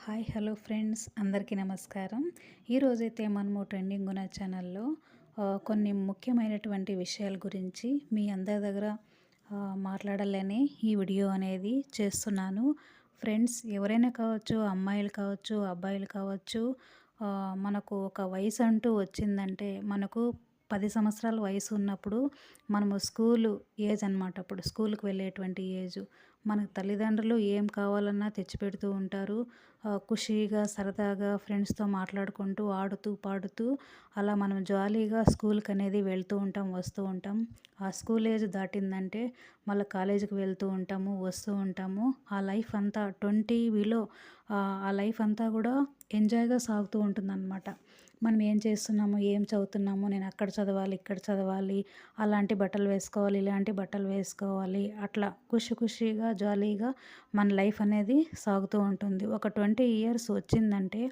Hi hello friends, అందరికీ నమస్కారం. ఈరోజైతే మనము ట్రెండింగ్ ఉన్న ఛానల్లో కొన్ని ముఖ్యమైనటువంటి విషయాల గురించి మీ అందరి దగ్గర మాట్లాడాలని ఈ వీడియో అనేది చేస్తున్నాను. ఫ్రెండ్స్, ఎవరైనా కావచ్చు, అమ్మాయిలు కావచ్చు, అబ్బాయిలు కావచ్చు, మనకు ఒక వయసు అంటూ వచ్చిందంటే మనకు 10 సంవత్సరాల వయసు ఉన్నప్పుడు మనము స్కూలు ఏజ్ అనమాట. అప్పుడు స్కూల్కి వెళ్ళేటువంటి ఏజు. మనకు తల్లిదండ్రులు ఏం కావాలన్నా తెచ్చిపెడుతూ ఉంటారు. ఖుషీగా సరదాగా ఫ్రెండ్స్తో మాట్లాడుకుంటూ ఆడుతూ పాడుతూ అలా మనం జాలీగా స్కూల్కి అనేది వెళ్తూ ఉంటాం, వస్తూ ఉంటాం. ఆ స్కూల్ ఏజ్ దాటిందంటే మళ్ళీ కాలేజీకి వెళ్తూ ఉంటాము, వస్తూ ఉంటాము. ఆ లైఫ్ అంతా 20 ఆ లైఫ్ అంతా కూడా ఎంజాయ్గా సాగుతూ ఉంటుందన్నమాట. మనం ఏం చేస్తున్నాము, ఏం చదువుతున్నాము, నేను అక్కడ చదవాలి, ఇక్కడ చదవాలి, అలాంటి బట్టలు వేసుకోవాలి, ఇలాంటి బట్టలు వేసుకోవాలి, అట్లా ఖుషిగా జాలీగా మన లైఫ్ అనేది సాగుతూ ఉంటుంది. ఒక 20 ఇయర్స్ వచ్చిందంటే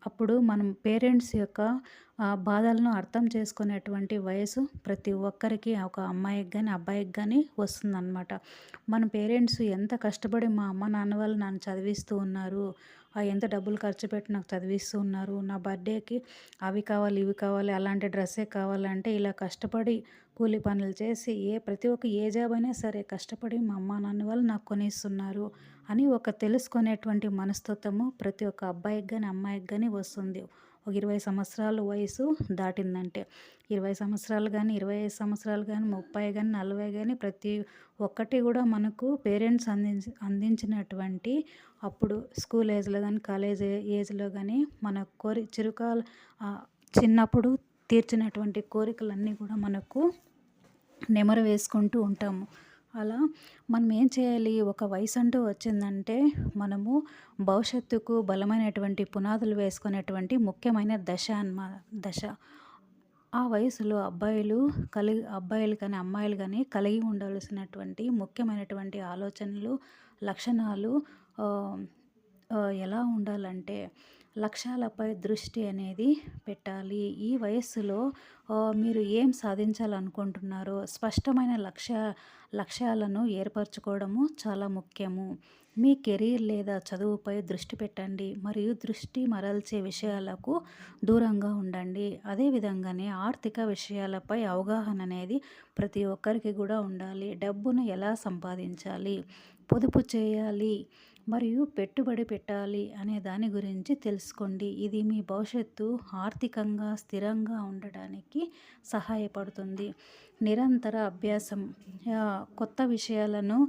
అప్పుడు మనం పేరెంట్స్ యొక్క బాధలను అర్థం చేసుకునేటువంటి వయసు ప్రతి ఒక్కరికి, ఒక అమ్మాయికి కానీ అబ్బాయికి కానీ వస్తుందన్నమాట. మన పేరెంట్స్ ఎంత కష్టపడి మా అమ్మ నాన్న వాళ్ళు నన్ను చదివిస్తూ ఉన్నారు, ఎంత డబ్బులు ఖర్చు పెట్టి నాకు చదివిస్తూ ఉన్నారు, నా బర్త్డేకి అవి కావాలి, ఇవి కావాలి, అలాంటి డ్రెస్సే కావాలంటే ఇలా కష్టపడి కూలి పనులు చేసి ప్రతి ఒక్క ఏ జాబ్ అయినా సరే కష్టపడి మా అమ్మ నాన్న వాళ్ళు నాకు కొనిస్తున్నారు అని ఒక తెలుసుకునేటువంటి మనస్తత్వము ప్రతి ఒక్క అబ్బాయికి కానీ అమ్మాయికి కానీ వస్తుంది. ఒక 20 సంవత్సరాల వయసు దాటిందంటే 20 సంవత్సరాలు కానీ, 25 సంవత్సరాలు కానీ, 30 కానీ, 40 కానీ ప్రతి ఒక్కటి కూడా మనకు పేరెంట్స్ అందించినటువంటి అప్పుడు స్కూల్ ఏజ్లో కానీ, కాలేజ్ ఏజ్లో కానీ మన చిన్నప్పుడు తీర్చినటువంటి కోరికలన్నీ కూడా మనకు నెమరు వేసుకుంటూ ఉంటాము. అలా మనం ఏం చేయాలి, ఒక వయసు అంటూ వచ్చిందంటే మనము భవిష్యత్తుకు బలమైనటువంటి పునాదులు వేసుకునేటువంటి ముఖ్యమైన దశ. ఆ వయసులో అబ్బాయిలు కానీ అమ్మాయిలు కానీ కలిగి ఉండాల్సినటువంటి ముఖ్యమైనటువంటి ఆలోచనలు, లక్షణాలు ఎలా ఉండాలంటే లక్ష్యాలపై దృష్టి అనేది పెట్టాలి. ఈ వయస్సులో మీరు ఏం సాధించాలనుకుంటున్నారో స్పష్టమైన లక్ష్యాలను ఏర్పరచుకోవడము చాలా ముఖ్యము. మీ కెరీర్ లేదా చదువుపై దృష్టి పెట్టండి మరియు దృష్టి మరల్చే విషయాలకు దూరంగా ఉండండి. అదేవిధంగానే ఆర్థిక విషయాలపై అవగాహన అనేది ప్రతి ఒక్కరికి కూడా ఉండాలి. డబ్బును ఎలా సంపాదించాలి, పొదుపు చేయాలి మరియు పెట్టుబడి పెట్టాలి అనే దాని గురించి తెలుసుకోండి. ఇది మీ భవిష్యత్తు ఆర్థికంగా స్థిరంగా ఉండడానికి సహాయపడుతుంది. నిరంతర అభ్యాసం, కొత్త విషయాలను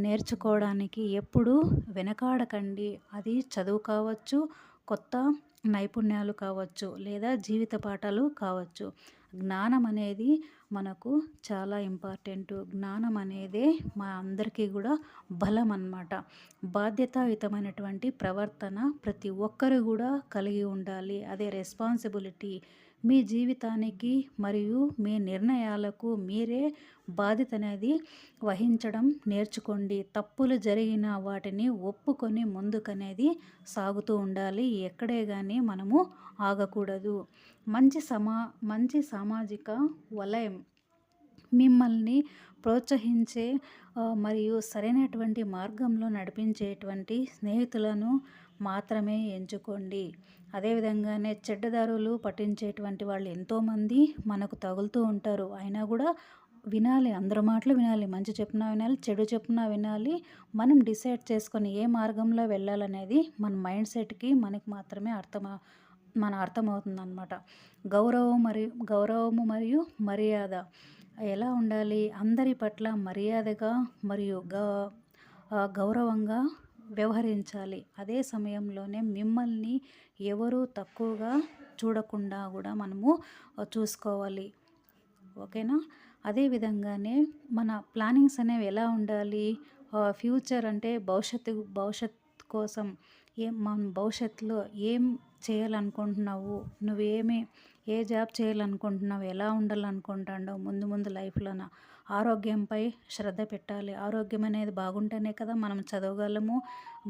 నేర్చుకోవడానికి ఎప్పుడూ వెనకాడకండి. అది చదువు కావచ్చు, కొత్త నైపుణ్యాలు కావచ్చు, లేదా జీవిత పాఠాలు కావచ్చు. జ్ఞానం అనేది మనకు చాలా ఇంపార్టెంటు. జ్ఞానం అనేదే మా అందరికీ కూడా బలం అన్నమాట. బాధ్యతాయుతమైనటువంటి ప్రవర్తన ప్రతి ఒక్కరు కూడా కలిగి ఉండాలి. అదే రెస్పాన్సిబిలిటీ. మీ జీవితానికి మరియు మీ నిర్ణయాలకు మీరే బాధ్యత అనేది వహించడం నేర్చుకోండి. తప్పులు జరిగిన వాటిని ఒప్పుకొని ముందుకనేది సాగుతూ ఉండాలి. ఎక్కడే కానీ మనము ఆగకూడదు. మంచి సామాజిక వలయం మిమ్మల్ని ప్రోత్సహించే మరియు సరైనటువంటి మార్గంలో నడిపించేటువంటి స్నేహితులను మాత్రమే ఎంచుకోండి. అదేవిధంగానే చెడ్డదారులు పట్టించేటువంటి వాళ్ళు ఎంతోమంది మనకు తగులుతూ ఉంటారు. అయినా కూడా వినాలి, అందరి మాటలు వినాలి. మంచి చెప్పినా వినాలి, చెడు చెప్పినా వినాలి. మనం డిసైడ్ చేసుకొని ఏ మార్గంలో వెళ్ళాలనేది మన మైండ్ సెట్కి మనకి మాత్రమే అర్థమవుతుందన్నమాట. గౌరవము మరియు మర్యాద ఎలా ఉండాలి, అందరి పట్ల మర్యాదగా మరియు గౌరవంగా వ్యవహరించాలి. అదే సమయంలోనే మిమ్మల్ని ఎవరు తక్కువగా చూడకుండా కూడా మనము చూసుకోవాలి. ఓకేనా? అదేవిధంగానే మన ప్లానింగ్స్ అనేవి ఎలా ఉండాలి, ఫ్యూచర్ అంటే భవిష్యత్ కోసం మన భవిష్యత్తులో ఏం చేయాలనుకుంటున్నావు, ఏ జాబ్ చేయాలనుకుంటున్నావు, ఎలా ఉండాలనుకుంటున్నావు ముందు లైఫ్లోన ఆరోగ్యంపై శ్రద్ధ పెట్టాలి. ఆరోగ్యం అనేది బాగుంటేనే కదా మనం చదవగలము,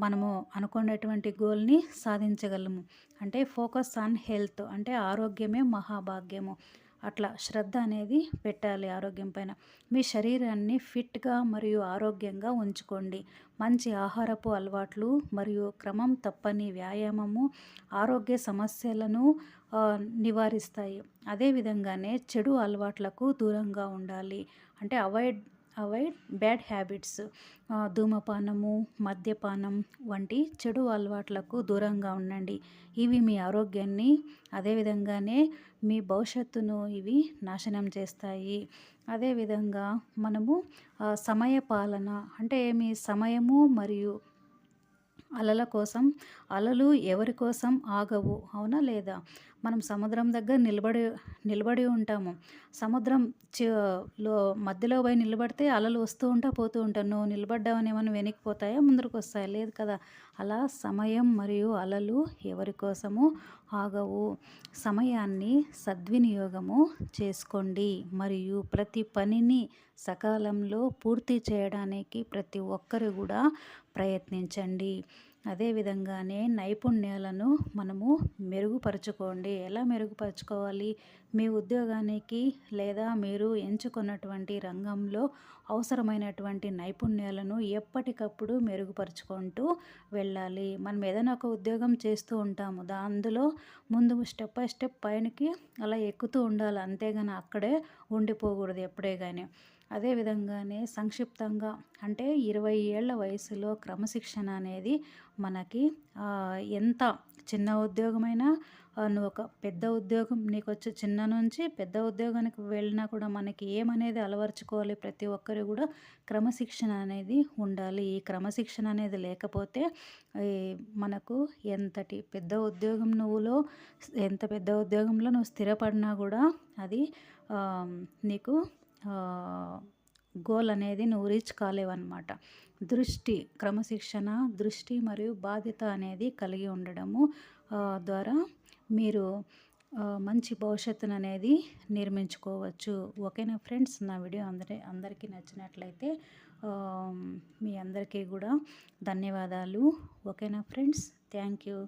మనము అనుకునేటువంటి గోల్ని సాధించగలము. అంటే ఫోకస్ ఆన్ హెల్త్, అంటే ఆరోగ్యమే మహాభాగ్యము. అట్లా శ్రద్ధ అనేది పెట్టాలి ఆరోగ్యం పైన. మీ శరీరాన్ని ఫిట్‌గా మరియు ఆరోగ్యంగా ఉంచుకోండి. మంచి ఆహారపు అలవాట్లు మరియు క్రమం తప్పని వ్యాయామము ఆరోగ్య సమస్యలను నివారిస్తాయి. అదే విధంగానే చెడు అలవాట్లకు దూరంగా ఉండాలి. అంటే అవాయిడ్ అవాయిడ్ బ్యాడ్ హ్యాబిట్స్. ధూమపానము, మద్యపానం వంటి చెడు అలవాట్లకు దూరంగా ఉండండి. ఇవి మీ ఆరోగ్యాన్ని, అదే విధంగానే మీ భవిష్యత్తును ఇవి నాశనం చేస్తాయి. అదేవిధంగా మనము సమయ పాలన అంటే మీ సమయము మరియు అలలు ఎవరి కోసం ఆగవు, అవునా లేదా? మనం సముద్రం దగ్గర నిలబడి ఉంటాము. సముద్రం లో మధ్యలో పోయి నిలబడితే అలలు వస్తూ ఉంటా పోతూ ఉంటాయి. నువ్వు నిలబడ్డావని ఏమన్నా వెనక్కిపోతాయా, ముందరకు వస్తాయా? లేదు కదా. అలా సమయం మరియు అలలు ఎవరి కోసము ఆగవు. సమయాన్ని సద్వినియోగము చేసుకోండి మరియు ప్రతి పనిని సకాలంలో పూర్తి చేయడానికి ప్రతి ఒక్కరు కూడా ప్రయత్నించండి. అదే విధంగానే నైపుణ్యాలను మనము మెరుగుపరుచుకోండి. ఎలా మెరుగుపరుచుకోవాలి? మీ ఉద్యోగానికి లేదా మీరు ఎంచుకున్నటువంటి రంగంలో అవసరమైనటువంటి నైపుణ్యాలను ఎప్పటికప్పుడు మెరుగుపరుచుకుంటూ వెళ్ళాలి. మనం ఏదైనా ఒక ఉద్యోగం చేస్తూ ఉంటాము. అందులో ముందు స్టెప్ బై స్టెప్ పైనకి అలా ఎక్కుతూ ఉండాలి. అంతేగాని అక్కడే ఉండిపోకూడదు ఎప్పుడే గాని. అదే విధంగానే సంక్షిప్తంగా అంటే 20 ఏళ్ల వయసులో క్రమశిక్షణ అనేది మనకి ఎంత చిన్న ఉద్యోగమైనా నువ్వు ఒక పెద్ద ఉద్యోగం నీకొచ్చి చిన్న నుంచి పెద్ద ఉద్యోగానికి వెళ్ళినా కూడా మనకి ఏమనేది అలవరుచుకోవాలి. ప్రతి ఒక్కరు కూడా క్రమశిక్షణ అనేది ఉండాలి. ఈ క్రమశిక్షణ అనేది లేకపోతే మనకు ఎంతటి పెద్ద ఉద్యోగం ఎంత పెద్ద ఉద్యోగంలో నువ్వు స్థిరపడినా కూడా అది నీకు గోల్ అనేది నువ్వు రీచ్ కాలేవన్నమాట. క్రమశిక్షణ, దృష్టి మరియు బాధ్యత అనేది కలిగి ఉండడము ద్వారా మీరు మంచి భవిష్యత్తును అనేది నిర్మించుకోవచ్చు. ఓకేనా ఫ్రెండ్స్, నా వీడియో అందరికీ నచ్చినట్లయితే మీ అందరికీ కూడా ధన్యవాదాలు. ఓకేనా ఫ్రెండ్స్, థ్యాంక్ యూ.